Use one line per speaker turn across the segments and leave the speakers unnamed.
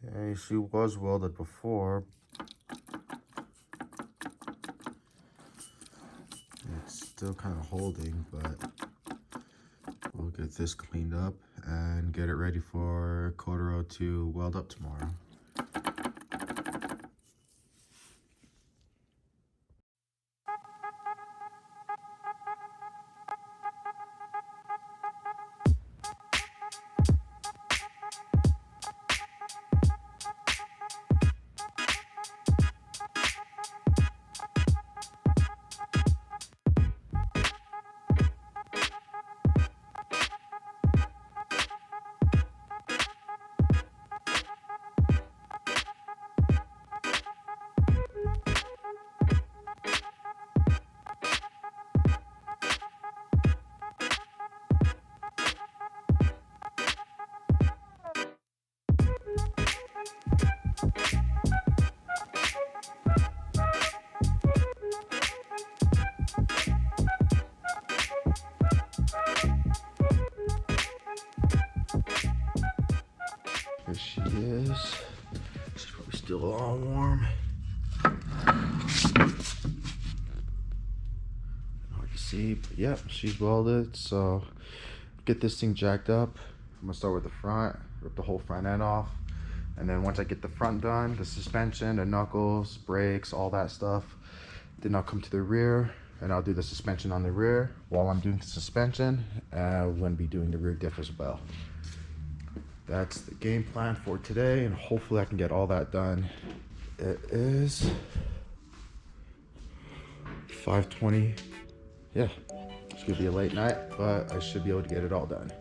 Okay, she was welded before. It's still kind of holding, but we'll get this cleaned up and get it ready for Pt.2 to weld up tomorrow. Here she is. She's probably still all warm. Hard to see, but yep, she's welded. So get this thing jacked up. I'm gonna start with the front, rip the whole front end off. And then once I get the front done, the suspension, the knuckles, brakes, all that stuff, then I'll come to the rear and I'll do the suspension on the rear. While I'm doing the suspension, I'm gonna be doing the rear diff as well. That's the game plan for today, and hopefully I can get all that done. It is 5:20. Yeah, it's gonna be a late night, but I should be able to get it all done.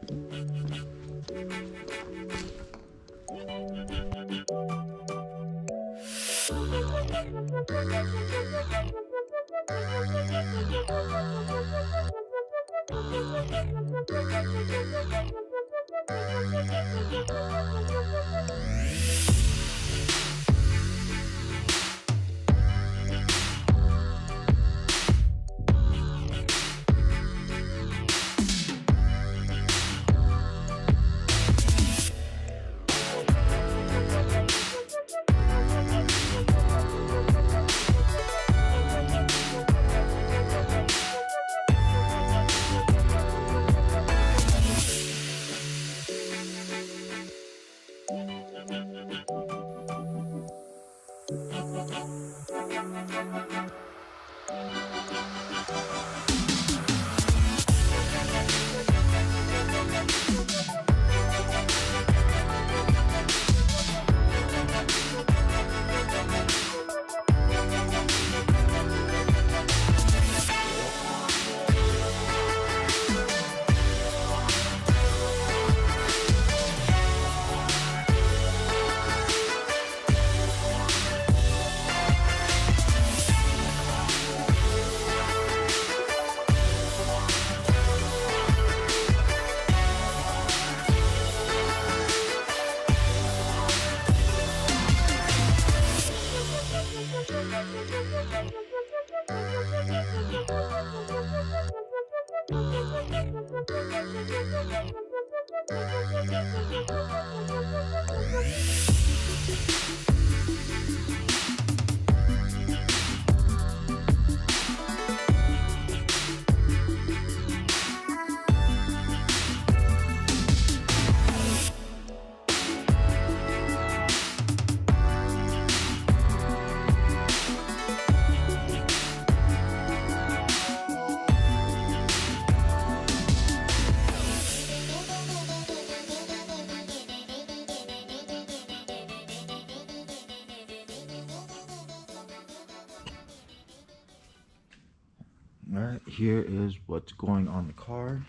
Alright, here is what's going on the car.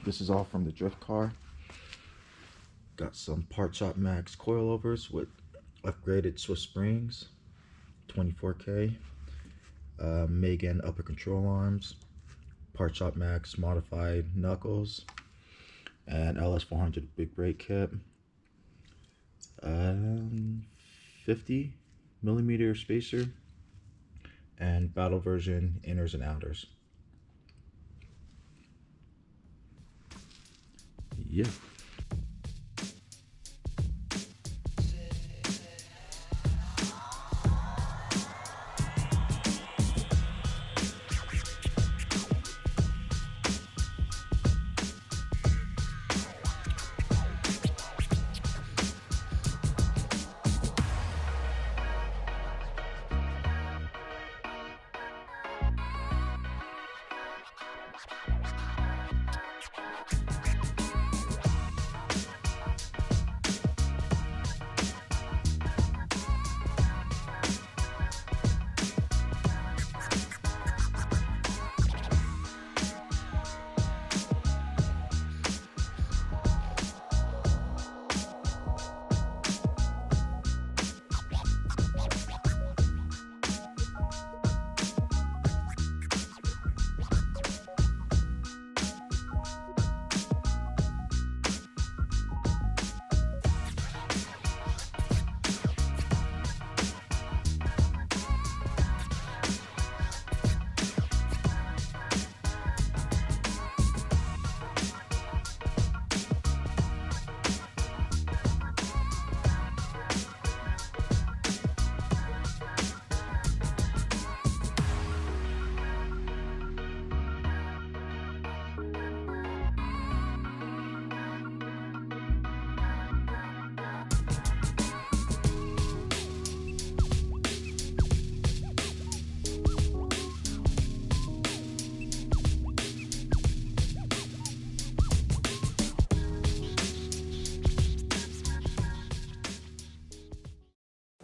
This is all from the drift car. Got some Part Shop Max coilovers with upgraded Swiss springs, 24K, Megan upper control arms, Part Shop Max modified knuckles, and LS400 big brake kit, 50mm spacer, and battle version inners and outers. Yeah.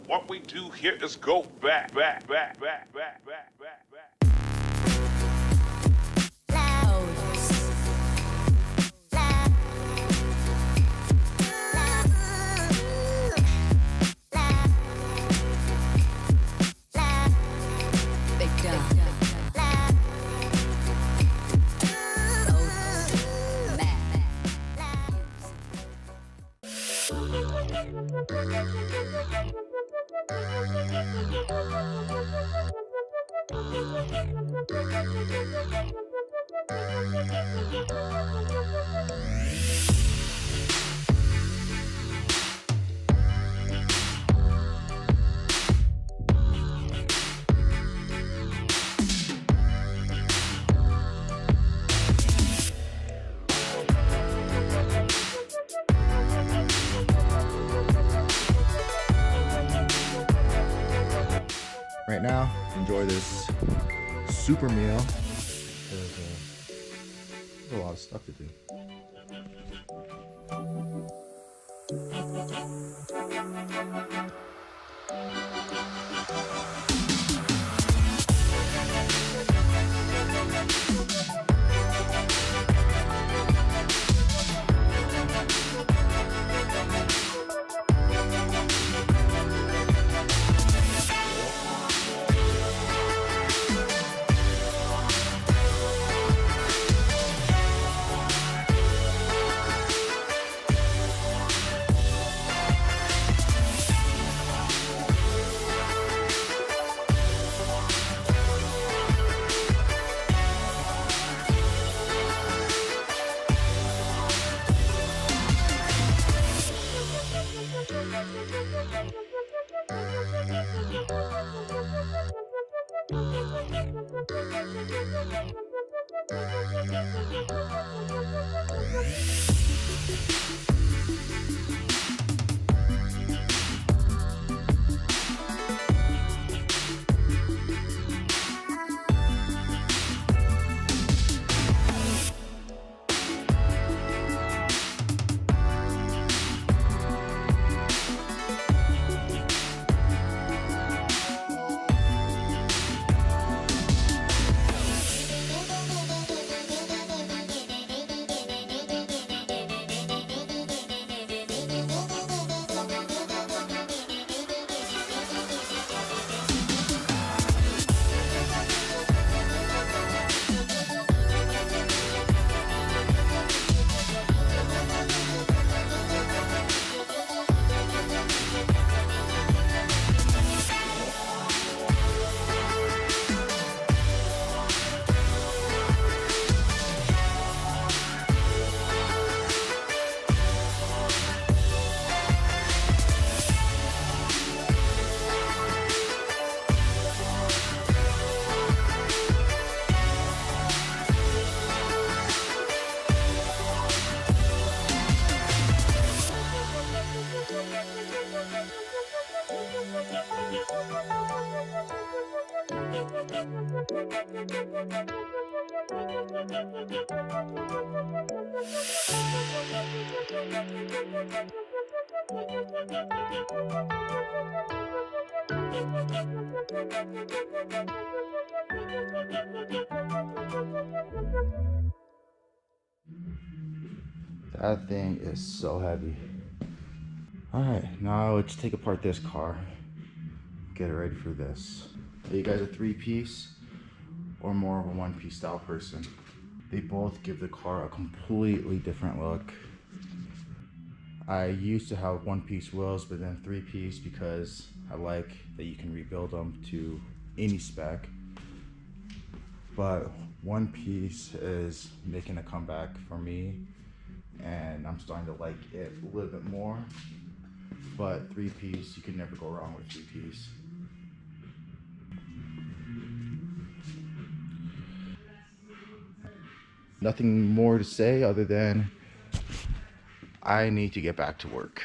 What we do here is go back.
Right now, enjoy this super meal. There's a lot of stuff to do. That thing is so heavy. Alright, now let's take apart this car. Get it ready for this. Are you guys a 3-piece or more of a 1-piece style person? They both give the car a completely different look. I used to have 1-piece wheels, but then 3-piece because I like that you can rebuild them to any spec. But 1-piece is making a comeback for me, and I'm starting to like it a little bit more. But 3-piece, you can never go wrong with 3-piece. Nothing more to say other than I need to get back to work.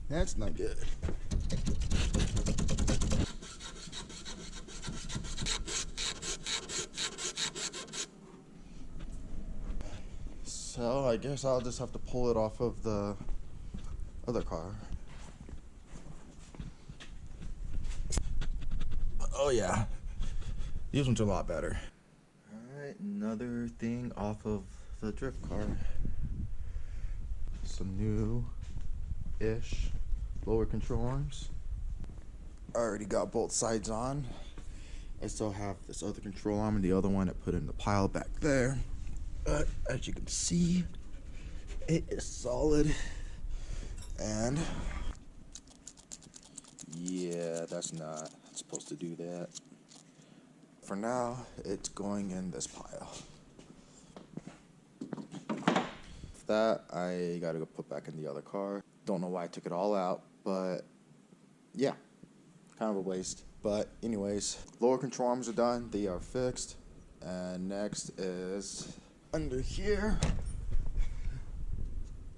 That's not good. So I guess I'll just have to pull it off of the other car. Oh yeah, these ones are a lot better. Alright, another thing off of the drift car. Some new-ish lower control arms. I already got both sides on. I still have this other control arm and the other one I put in the pile back there. But as you can see, it is solid. And yeah, that's not supposed to do that. For now, it's going in this pile. That I gotta go put back in the other car. Don't know why I took it all out, but yeah, kind of a waste. But anyways, lower control arms are done. They are fixed. And next is under here.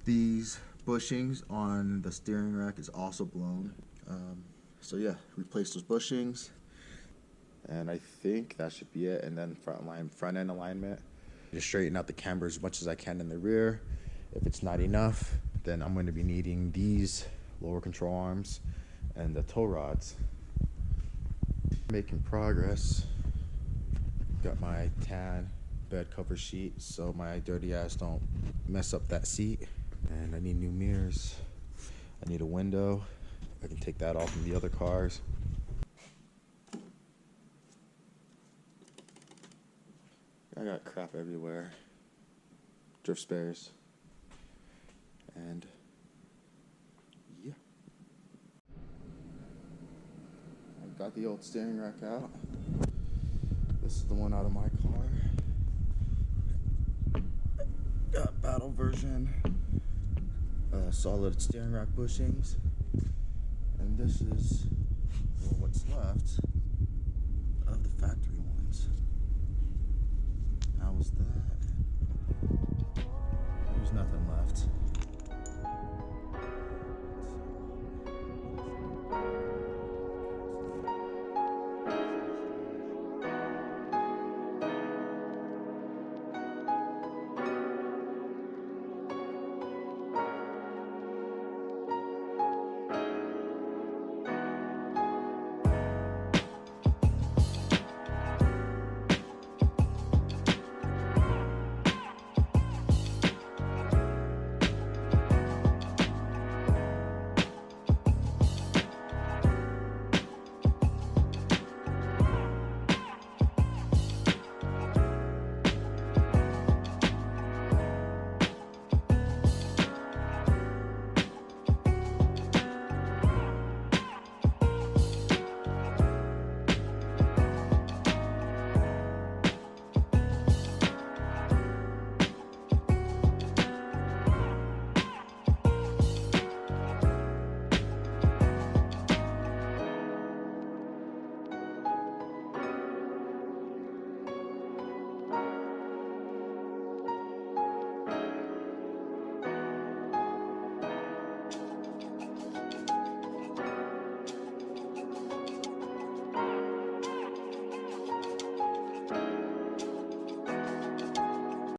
These bushings on the steering rack is also blown. So yeah, replace those bushings. And I think that should be it. And then front end alignment. Just straighten out the camber as much as I can in the rear. If it's not enough, then I'm going to be needing these lower control arms and the tow rods. Making progress. Got my tan bed cover sheet so my dirty ass don't mess up that seat. And I need new mirrors. I need a window. I can take that off from the other cars. I got crap everywhere. Drift spares. And yeah. I got the old steering rack out. This is the one out of my car. Got battle version. Solid steering rack bushings. And this is what's left of the factory ones. How was that? There's nothing left.